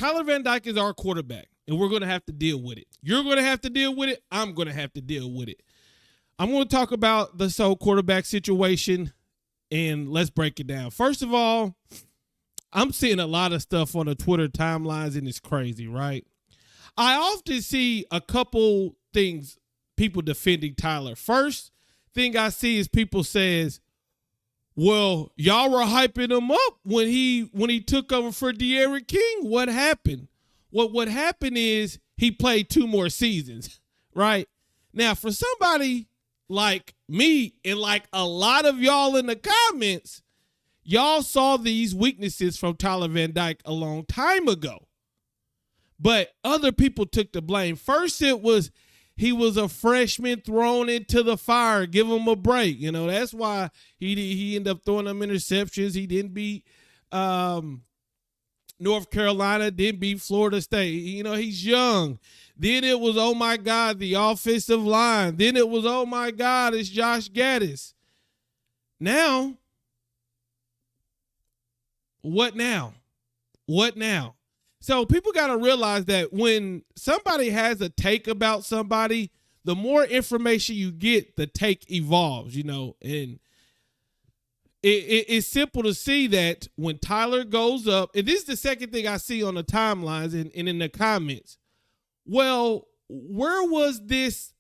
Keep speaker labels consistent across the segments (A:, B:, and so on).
A: Tyler Van Dyke is our quarterback, and we're going to have to deal with it. You're going to have to deal with it. I'm going to have to deal with it. I'm going to talk about the whole quarterback situation, and let's break it down. First of all, I'm seeing a lot of stuff on the Twitter timelines, and it's crazy, right? I often see a couple things, people defending Tyler. First thing I see is people says, well, y'all were hyping him up when he took over for De'Aaron King. What happened? What happened is he played 2 more seasons, right? Now, for somebody like me and like a lot of y'all in the comments, y'all saw these weaknesses from Tyler Van Dyke a long time ago. But other people took the blame. First, it was he was a freshman thrown into the fire. Give him a break. You know, that's why he ended up throwing them interceptions. He didn't beat North Carolina, didn't beat Florida State. You know, he's young. Then it was, oh, my God, the offensive line. Then it was, oh, my God, it's Josh Gaddis. Now, what now? What now? So people got to realize that when somebody has a take about somebody, the more information you get, the take evolves, you know, and it's simple to see that when Tyler goes up, and this is the second thing I see on the timelines and in the comments. Well, where was this?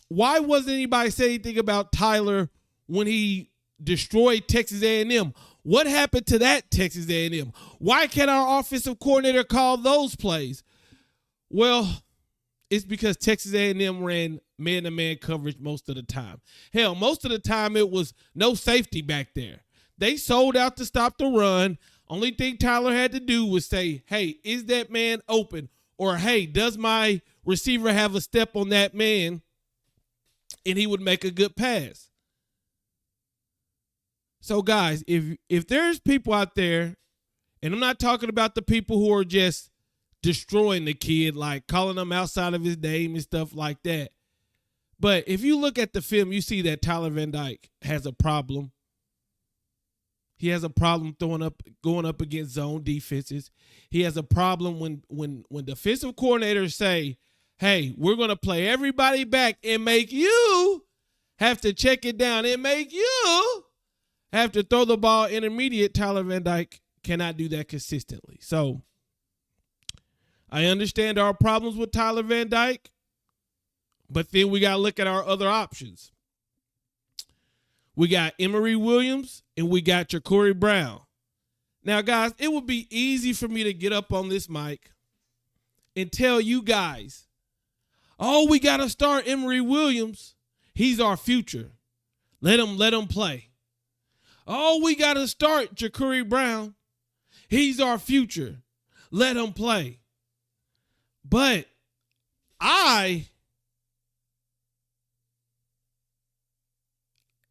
A: Why wasn't anybody saying anything about Tyler when he destroyed Texas A&M? What happened to that Texas A&M? Why can't our offensive coordinator call those plays? Well, it's because Texas A&M ran man-to-man coverage most of the time. Hell, most of the time it was no safety back there. They sold out to stop the run. Only thing Tyler had to do was say, hey, is that man open? Or, hey, does my receiver have a step on that man? And he would make a good pass. So, guys, if there's people out there, and I'm not talking about the people who are just destroying the kid, like calling him outside of his name and stuff like that. But if you look at the film, you see that Tyler Van Dyke has a problem. He has a problem going up against zone defenses. He has a problem when defensive coordinators say, hey, we're going to play everybody back and make you have to check it down and make you have to throw the ball intermediate. Tyler Van Dyke cannot do that consistently. So I understand our problems with Tyler Van Dyke, but then we got to look at our other options. We got Emory Williams and we got Ja'Cory Brown. Now, guys, it would be easy for me to get up on this mic and tell you guys, oh, we got to start Emory Williams. He's our future. Let him play. Oh, we got to start Ja'Cory Brown. He's our future. Let him play. But I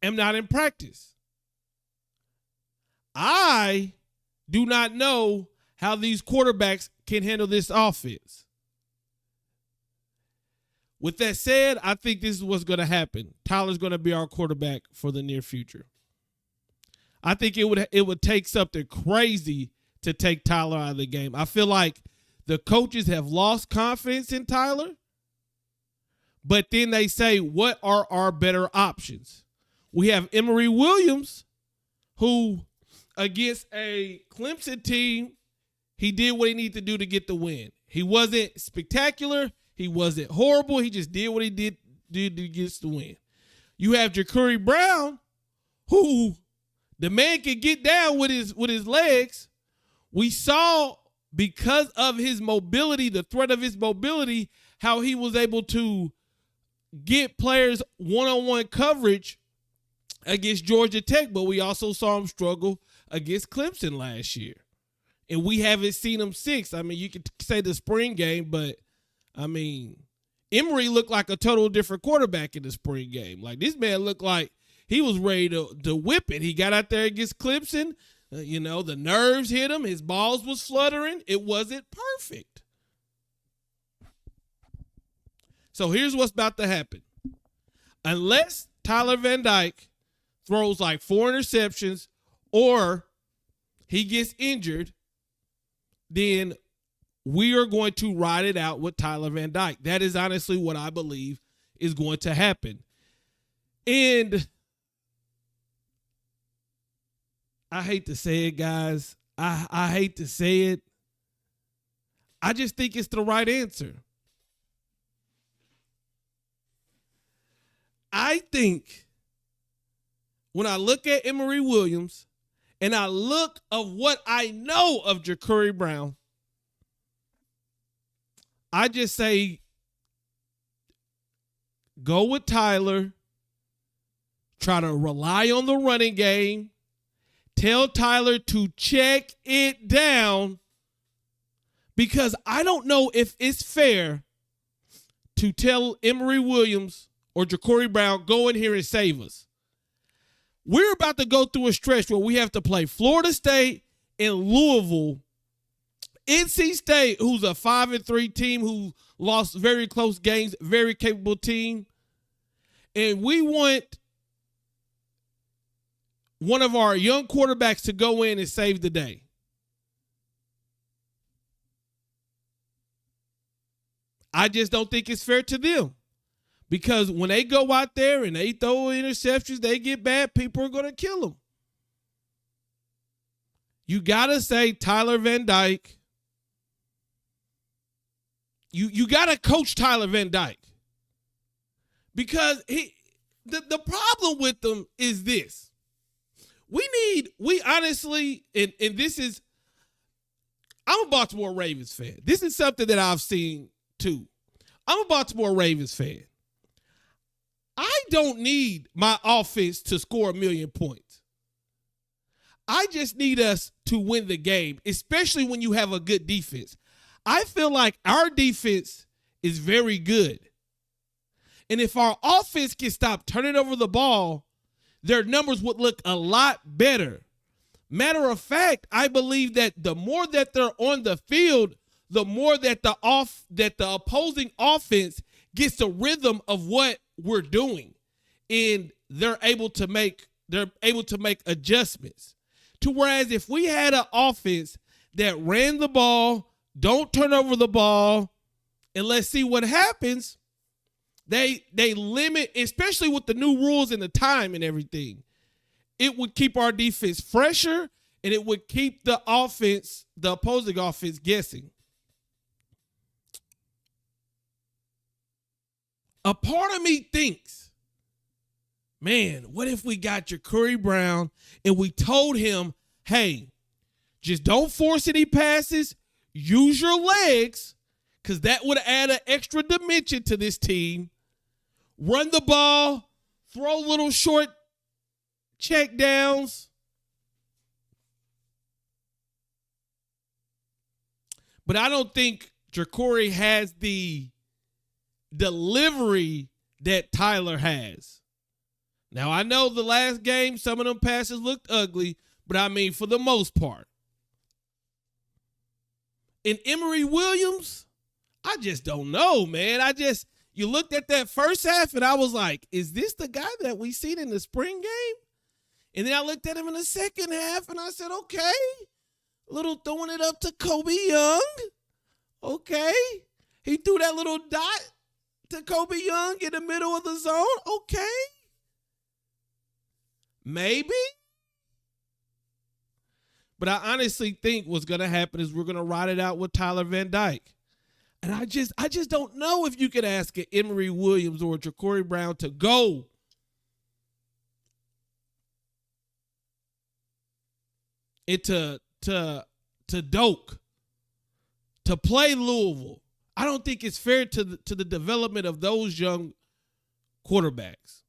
A: am not in practice. I do not know how these quarterbacks can handle this offense. With that said, I think this is what's going to happen. Tyler's going to be our quarterback for the near future. I think it would take something crazy to take Tyler out of the game. I feel like the coaches have lost confidence in Tyler, but then they say, what are our better options? We have Emory Williams, who against a Clemson team, he did what he needed to do to get the win. He wasn't spectacular. He wasn't horrible. He just did what he did to get the win. You have Ja'Cory Brown, who the man can get down with his legs. We saw, because of his mobility, the threat of his mobility, how he was able to get players one-on-one coverage against Georgia Tech, but we also saw him struggle against Clemson last year. And we haven't seen him since. I mean, you could say the spring game, but, I mean, Emory looked like a total different quarterback in the spring game. Like, this man looked like he was ready to whip it. He got out there against Clemson. The nerves hit him. His balls was fluttering. It wasn't perfect. So here's what's about to happen. Unless Tyler Van Dyke throws like 4 interceptions or he gets injured, then we are going to ride it out with Tyler Van Dyke. That is honestly what I believe is going to happen. And I hate to say it, guys. I hate to say it. I just think it's the right answer. I think when I look at Emory Williams and I look of what I know of Ja'Cory Brown, I just say go with Tyler, try to rely on the running game, tell Tyler to check it down, because I don't know if it's fair to tell Emory Williams or Ja'Cory Brown, go in here and save us. We're about to go through a stretch where we have to play Florida State and Louisville, NC State, who's a 5-3 team who lost very close games, very capable team. And we want one of our young quarterbacks to go in and save the day. I just don't think it's fair to them. Because when they go out there and they throw interceptions, they get bad, people are going to kill them. You got to say Tyler Van Dyke. You got to coach Tyler Van Dyke. Because the problem with them is this. We honestly, and this is, I'm a Baltimore Ravens fan. This is something that I've seen too. I'm a Baltimore Ravens fan. I don't need my offense to score 1 million points. I just need us to win the game, especially when you have a good defense. I feel like our defense is very good. And if our offense can stop turning over the ball, their numbers would look a lot better. Matter of fact, I believe that the more that they're on the field, the more that the opposing offense gets the rhythm of what we're doing, and they're able to make adjustments. To whereas if we had an offense that ran the ball, don't turn over the ball, and let's see what happens, they limit, especially with the new rules and the time and everything, it would keep our defense fresher, and it would keep the opposing offense guessing. A part of me thinks, man, what if we got Ja'Cory Brown and we told him, hey, just don't force any passes, use your legs, because that would add an extra dimension to this team. Run the ball, throw little short check downs. But I don't think Ja'Cory has the delivery that Tyler has. Now, I know the last game, some of them passes looked ugly, but I mean, for the most part. And Emory Williams, I just don't know, man. You looked at that first half and I was like, is this the guy that we seen in the spring game? And then I looked at him in the second half and I said, okay, a little throwing it up to Kobe Young. Okay. He threw that little dot to Kobe Young in the middle of the zone. Okay. Maybe. But I honestly think what's going to happen is we're going to ride it out with Tyler Van Dyke. And I just don't know if you could ask an Emory Williams or a Ja'Cory Brown to go into to Doak to play Louisville. I don't think it's fair to the development of those young quarterbacks.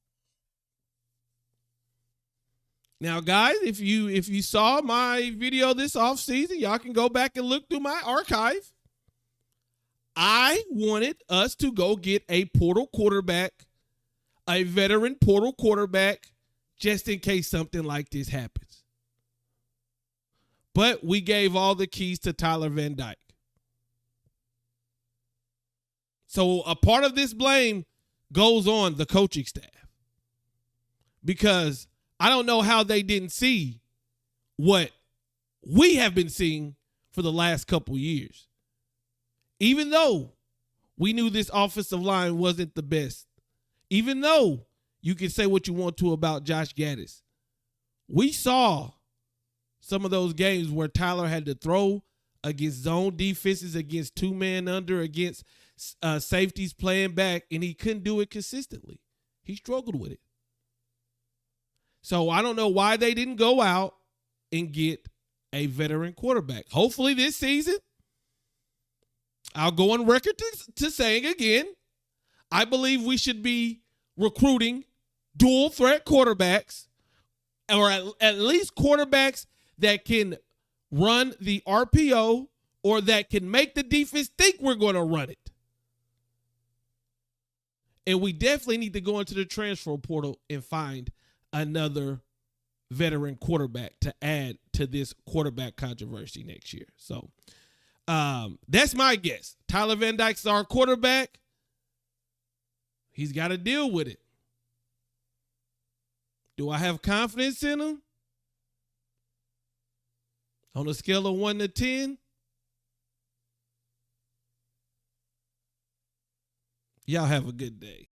A: Now, guys, if you saw my video this offseason, y'all can go back and look through my archive. I wanted us to go get a portal quarterback, a veteran portal quarterback, just in case something like this happens. But we gave all the keys to Tyler Van Dyke. So a part of this blame goes on the coaching staff, because I don't know how they didn't see what we have been seeing for the last couple years. Even though we knew this offensive line wasn't the best, even though you can say what you want to about Josh Gaddis, we saw some of those games where Tyler had to throw against zone defenses, against two-man under, against safeties playing back, and he couldn't do it consistently. He struggled with it. So I don't know why they didn't go out and get a veteran quarterback. Hopefully this season, I'll go on record to saying again, I believe we should be recruiting dual threat quarterbacks, or at least quarterbacks that can run the RPO or that can make the defense think we're going to run it. And we definitely need to go into the transfer portal and find another veteran quarterback to add to this quarterback controversy next year. So that's my guess. Tyler Van Dyke's our quarterback. He's got to deal with it. Do I have confidence in him? On a scale of 1 to 10? Y'all have a good day.